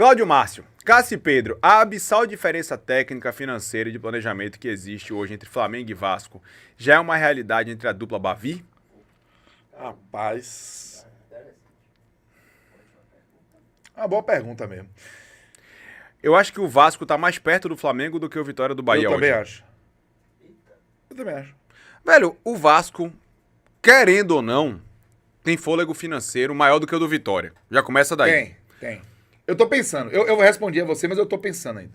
Cláudio Márcio, Cássio e Pedro, a abissal diferença técnica, financeira e de planejamento que existe hoje entre Flamengo e Vasco já é uma realidade entre a dupla Bavi? Rapaz. Uma boa pergunta mesmo. Eu acho que o Vasco tá mais perto do Flamengo do que o Vitória do Bahia Eu também hoje. acho. Eu também acho. Velho, o Vasco, querendo ou não, tem fôlego financeiro maior do que o do Vitória. Já começa daí. Tem. Eu tô pensando. Eu respondi a você, mas eu tô pensando ainda.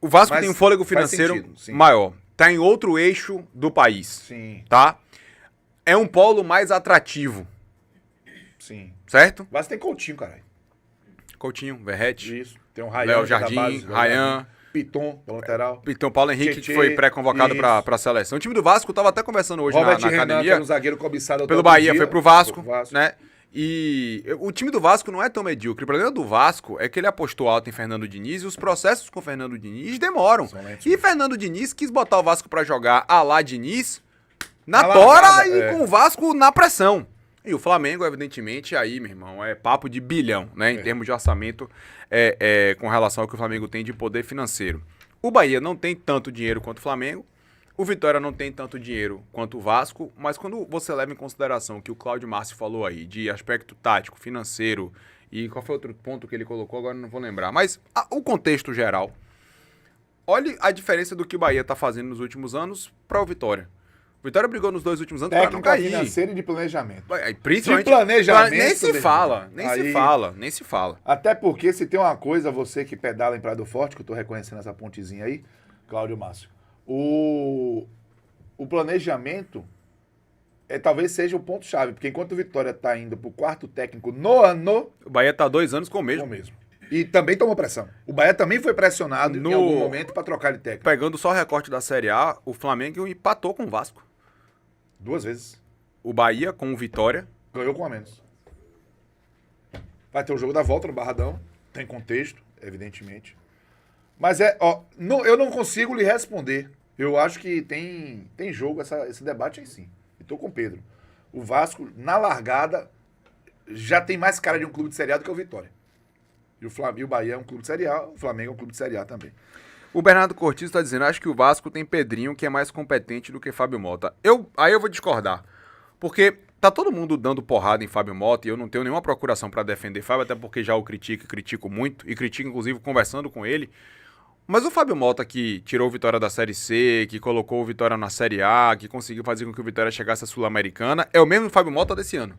O Vasco Mas tem um fôlego faz financeiro sentido, sim. maior. Tá em outro eixo do país. Sim, Tá? É um polo mais atrativo, sim. certo? Mas tem Coutinho, caralho. Coutinho, Verrete, Isso. Tem um Rayan. Léo que é da Jardim, base, Rayan. Piton, da lateral. Então, Paulo Henrique, Tietê, que foi pré-convocado isso. pra seleção. O time do Vasco tava até conversando hoje Robert na Renan, que academia. era um zagueiro cobiçado Pelo outro Bahia, dia. foi pro Vasco, Pro Vasco. né? E o time do Vasco não é tão medíocre. O problema do Vasco é que ele apostou alto em Fernando Diniz e os processos com Fernando Diniz demoram. São lentos, E Fernando Diniz quis botar o Vasco pra jogar a lá Diniz na Na tora largada, e é. com o Vasco na pressão. E o Flamengo, evidentemente, aí, meu irmão, é papo de bilhão, né? Em termos de orçamento, com relação ao que o Flamengo tem de poder financeiro. O Bahia não tem tanto dinheiro quanto o Flamengo. O Vitória não tem tanto dinheiro quanto o Vasco, mas quando você leva em consideração que o Cláudio Márcio falou aí de aspecto tático, financeiro e qual foi outro ponto que ele colocou, agora não vou lembrar, mas o contexto geral, olhe a diferença do que o Bahia tá fazendo nos últimos anos para o Vitória. O Vitória brigou nos 2 últimos anos para não Técnica cair. financeira e de planejamento. Principalmente, De planejamento, nem se meu fala, irmão. nem se Aí- fala, nem se fala. Até porque se tem uma coisa, você que pedala em Prado Forte, que eu tô reconhecendo essa pontezinha aí, Cláudio Márcio, o planejamento talvez seja o ponto-chave, porque enquanto o Vitória tá indo pro quarto técnico no ano, O Bahia tá 2 anos com o é mesmo. o mesmo. E também tomou pressão. O Bahia também foi pressionado em algum momento para trocar de técnico. Pegando só o recorte da Série A, o Flamengo empatou com o Vasco. 2 vezes. O Bahia com o Vitória. Ganhou com a menos. Vai ter o jogo da volta no Barradão. Tem contexto, evidentemente. Mas eu não consigo lhe responder. Eu acho que tem jogo esse debate aí sim. E tô com o Pedro. O Vasco, na largada, já tem mais cara de um clube de Série A do que o Vitória. E o Bahia é um clube de Série A, o Flamengo é um clube de Série A também. O Bernardo Cortizo tá dizendo, acho que o Vasco tem Pedrinho, que é mais competente do que Fábio Mota. Aí eu vou discordar. Porque tá todo mundo dando porrada em Fábio Mota e eu não tenho nenhuma procuração pra defender Fábio, até porque já o critico e critico muito, e critico inclusive conversando com ele. Mas o Fábio Mota que tirou o Vitória da Série C, que colocou o Vitória na Série A, que conseguiu fazer com que o Vitória chegasse à Sul-Americana, é o mesmo Fábio Mota desse ano.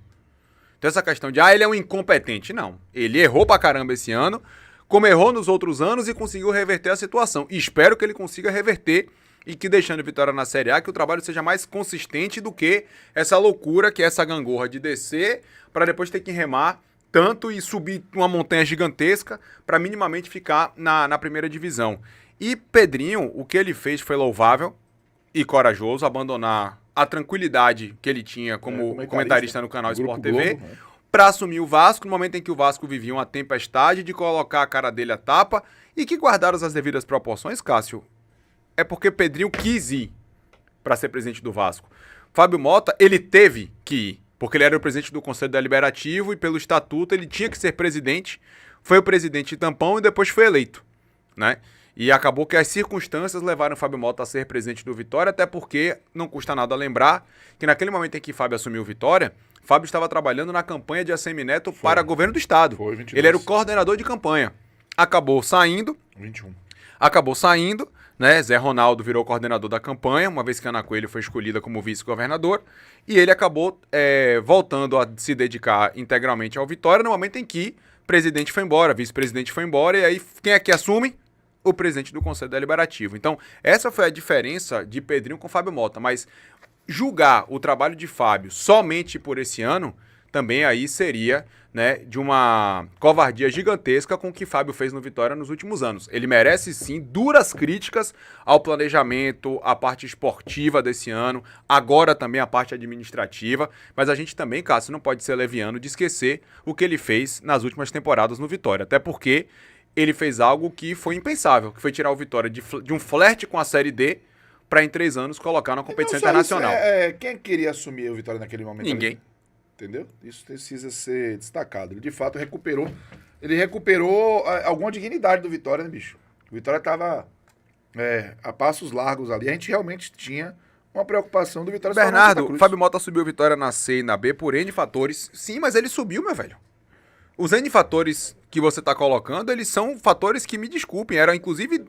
Então essa questão de, ele é um incompetente. Não. Ele errou pra caramba esse ano, como errou nos outros anos e conseguiu reverter a situação. E espero que ele consiga reverter e que deixando o Vitória na Série A, que o trabalho seja mais consistente do que essa loucura, que é essa gangorra de descer pra depois ter que remar tanto e subir uma montanha gigantesca para minimamente ficar na primeira divisão. E Pedrinho, o que ele fez foi louvável e corajoso, abandonar a tranquilidade que ele tinha como comentarista no canal Sport TV, Globo, né? para assumir o Vasco, no momento em que o Vasco vivia uma tempestade, de colocar a cara dele à tapa e que guardaram as devidas proporções, Cássio. É porque Pedrinho quis ir para ser presidente do Vasco. Fábio Mota, ele teve que ir, porque ele era o presidente do Conselho Deliberativo e pelo estatuto ele tinha que ser presidente, foi o presidente de tampão e depois foi eleito, né? E acabou que as circunstâncias levaram o Fábio Mota a ser presidente do Vitória, até porque não custa nada lembrar que naquele momento em que Fábio assumiu o Vitória, Fábio estava trabalhando na campanha de ACM Neto para governo do estado. Foi, 22. Ele era o coordenador de campanha. Acabou saindo, 21. né? Zé Ronaldo virou coordenador da campanha, uma vez que Ana Coelho foi escolhida como vice-governador, e ele acabou voltando a se dedicar integralmente ao Vitória no momento em que o presidente foi embora, vice-presidente foi embora, e aí quem é que assume? O presidente do Conselho Deliberativo. Então, essa foi a diferença de Pedrinho com Fábio Mota, mas julgar o trabalho de Fábio somente por esse ano, também aí seria, né, de uma covardia gigantesca com o que Fábio fez no Vitória nos últimos anos. Ele merece sim duras críticas ao planejamento, à parte esportiva desse ano, agora também a parte administrativa, mas a gente também, Cássio, não pode ser leviano de esquecer o que ele fez nas últimas temporadas no Vitória, até porque ele fez algo que foi impensável, que foi tirar o Vitória de um flerte com a Série D para em 3 anos colocar na competição internacional. Quem queria assumir o Vitória naquele momento? Ninguém. Entendeu? Isso precisa ser destacado. Ele, de fato, recuperou ele recuperou alguma dignidade do Vitória, né, bicho? O Vitória tava a passos largos ali. A gente realmente tinha uma preocupação do Vitória. Bernardo, Fábio Mota subiu Vitória na C e na B por N fatores. Sim, mas ele subiu, meu velho. Os N fatores que você tá colocando, eles são fatores que, me desculpem, eram inclusive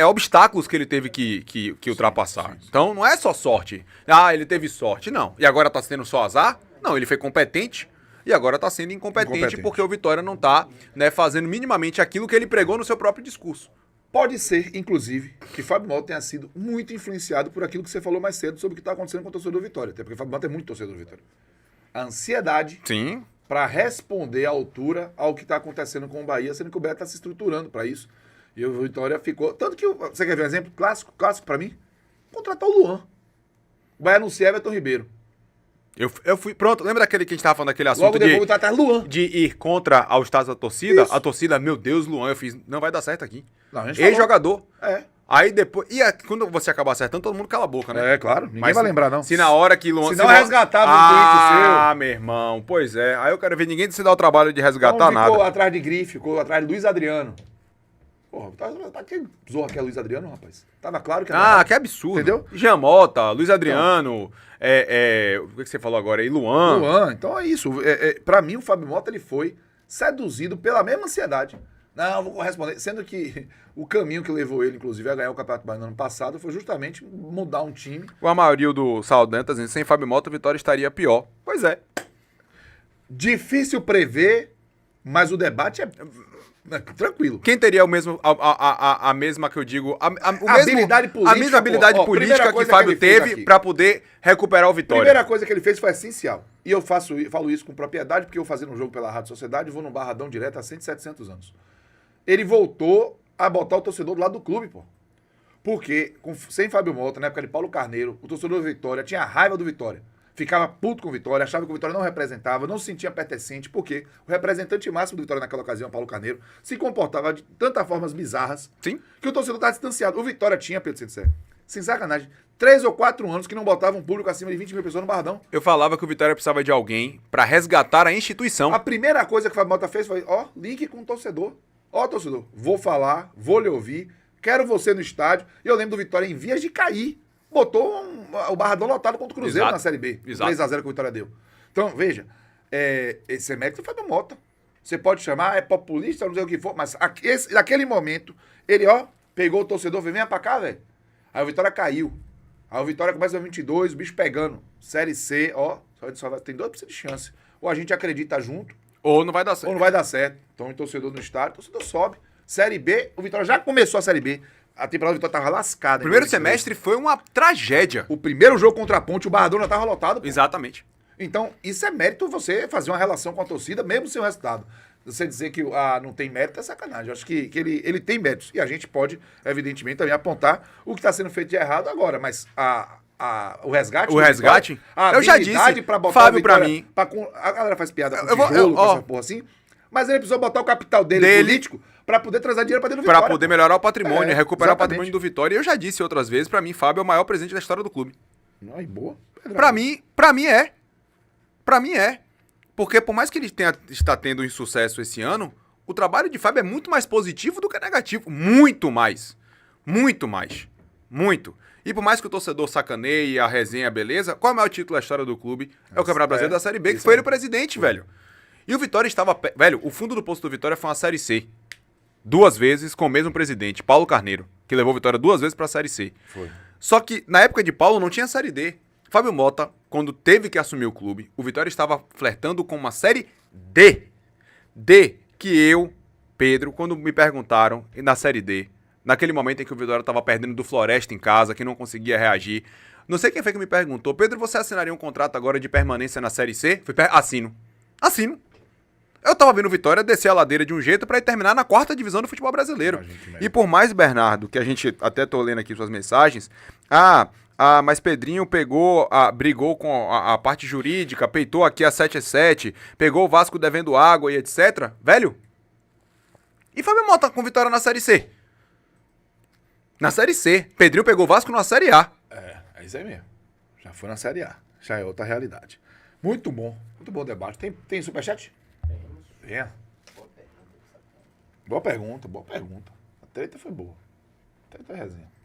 obstáculos que ele teve que ultrapassar. Sim. Então não é só sorte. Ah, ele teve sorte. Não. E agora tá sendo só azar? Não, ele foi competente e agora tá sendo incompetente porque o Vitória não tá, né, fazendo minimamente aquilo que ele pregou no seu próprio discurso. Pode ser, inclusive, que Fábio Mota tenha sido muito influenciado por aquilo que você falou mais cedo sobre o que está acontecendo com o torcedor do Vitória. Até porque Fábio Mota é muito torcedor do Vitória. A ansiedade para responder à altura ao que está acontecendo com o Bahia, sendo que o Bahia está se estruturando para isso. E o Vitória ficou... Tanto que, você quer ver um exemplo clássico para mim? Contratar o Luan. O Bahia anuncia Everton Ribeiro. Eu fui... Pronto, lembra daquele que a gente tava falando daquele assunto de ir contra ao status da torcida? Isso. A torcida, meu Deus, Luan, eu fiz... Não vai dar certo aqui. Ex-jogador. Aí depois... E quando você acabar acertando, todo mundo cala a boca, né? É, claro. Ninguém vai lembrar, não. Se na hora que Luan... Se não resgatava um tweet seu... Ah, meu irmão. Pois é. Aí eu quero ver ninguém se dar o trabalho de resgatar nada. Ficou atrás de Grife, ficou atrás de Luiz Adriano. Porra, tá que zorra que é Luiz Adriano, rapaz. Tava claro que era... que absurdo. Entendeu? Jamota, Luiz Adriano... o que você falou agora aí? Luan. Então é isso. Pra mim, o Fábio Mota, ele foi seduzido pela mesma ansiedade. Não, vou corresponder. Sendo que o caminho que levou ele, inclusive, a ganhar o Campeonato Baiano no ano passado foi justamente mudar um time. O Amarildo do Saldanha tá dizendo, sem Fábio Mota, a Vitória estaria pior. Pois é. Difícil prever, mas o debate é tranquilo. Quem teria o mesmo, a mesma que eu digo, habilidade política, a mesma habilidade política que Fábio teve para poder recuperar o Vitória? A primeira coisa que ele fez foi essencial. E eu falo isso com propriedade, porque eu fazendo um jogo pela Rádio Sociedade, vou no Barradão direto há 100, 700 anos. Ele voltou a botar o torcedor do lado do clube, pô. Porque, sem Fábio Mota, na época de Paulo Carneiro, o torcedor do Vitória tinha raiva do Vitória. Ficava puto com o Vitória, achava que o Vitória não representava, não se sentia pertencente, porque o representante máximo do Vitória naquela ocasião, Paulo Carneiro, se comportava de tantas formas bizarras. Sim. Que o torcedor estava distanciado. O Vitória tinha, Pedro Sincero, sem sacanagem, 3 ou 4 anos que não botava um público acima de 20 mil pessoas no Barradão. Eu falava que o Vitória precisava de alguém para resgatar a instituição. A primeira coisa que o Fábio Mota fez foi, link com o torcedor. Torcedor, vou falar, vou lhe ouvir, quero você no estádio. E eu lembro do Vitória em vias de cair. Botou o Barradão lotado contra o Cruzeiro na Série B. 3x0 que o Vitória deu. Então, veja, esse é mérito do Fábio Mota. Você pode chamar, é populista, não sei o que for, mas naquele momento, ele, pegou o torcedor, vem pra cá, velho. Aí o Vitória caiu. Aí o Vitória começa a 22, o bicho pegando. Série C, tem 2% de chance. Ou a gente acredita junto, ou não vai dar certo. Ou não vai dar certo. Então, o torcedor no estádio, o torcedor sobe. Série B, o Vitória já começou a Série B. A temporada do Vitória tava lascada. O primeiro semestre foi uma tragédia. O primeiro jogo contra a Ponte, o Barradão já tava lotado. Pô. Exatamente. Então, isso é mérito você fazer uma relação com a torcida, mesmo sem o resultado. Você dizer que não tem mérito é sacanagem. Eu acho que ele tem méritos. E a gente pode, evidentemente, também apontar o que está sendo feito de errado agora. Mas o resgate... Eu já disse, pra botar Fábio, pra mim... A galera faz piada com tijolo, com essa porra assim. Mas ele precisou botar o capital dele político para poder trazer dinheiro para dentro do Vitória. Para poder melhorar o patrimônio, recuperar o patrimônio do Vitória. E eu já disse outras vezes, para mim, Fábio é o maior presente da história do clube. Boa. Para mim é. Para mim é. Porque por mais que ele está tendo um insucesso esse ano, o trabalho de Fábio é muito mais positivo do que negativo. Muito mais. Muito mais. Muito. E por mais que o torcedor sacaneie a resenha, beleza, qual é o maior título da história do clube? É o Campeonato Brasileiro da Série B, que foi ele o presidente, velho. E o Vitória estava... Velho, o fundo do poço do Vitória foi uma Série C. 2 vezes com o mesmo presidente, Paulo Carneiro, que levou o Vitória 2 vezes para a Série C. Foi. Só que na época de Paulo não tinha Série D. Fábio Mota, quando teve que assumir o clube, o Vitória estava flertando com uma Série D. Que eu, Pedro, quando me perguntaram na Série D, naquele momento em que o Vitória estava perdendo do Floresta em casa, que não conseguia reagir, não sei quem foi que me perguntou, Pedro, você assinaria um contrato agora de permanência na Série C? Assino. Eu tava vendo o Vitória descer a ladeira de um jeito pra ir terminar na 4ª divisão do futebol brasileiro. E por mais, Bernardo, que a gente até tô lendo aqui suas mensagens, mas Pedrinho brigou com a parte jurídica, peitou aqui a 7x7, pegou o Vasco devendo água e etc. Velho, e Fábio Mota com Vitória na Série C? Na Série C. Pedrinho pegou o Vasco na Série A. É isso aí mesmo. Já foi na Série A. Já é outra realidade. Muito bom o debate. Tem superchat? Venha. Boa pergunta, boa pergunta. A treta foi boa. A treta é resenha.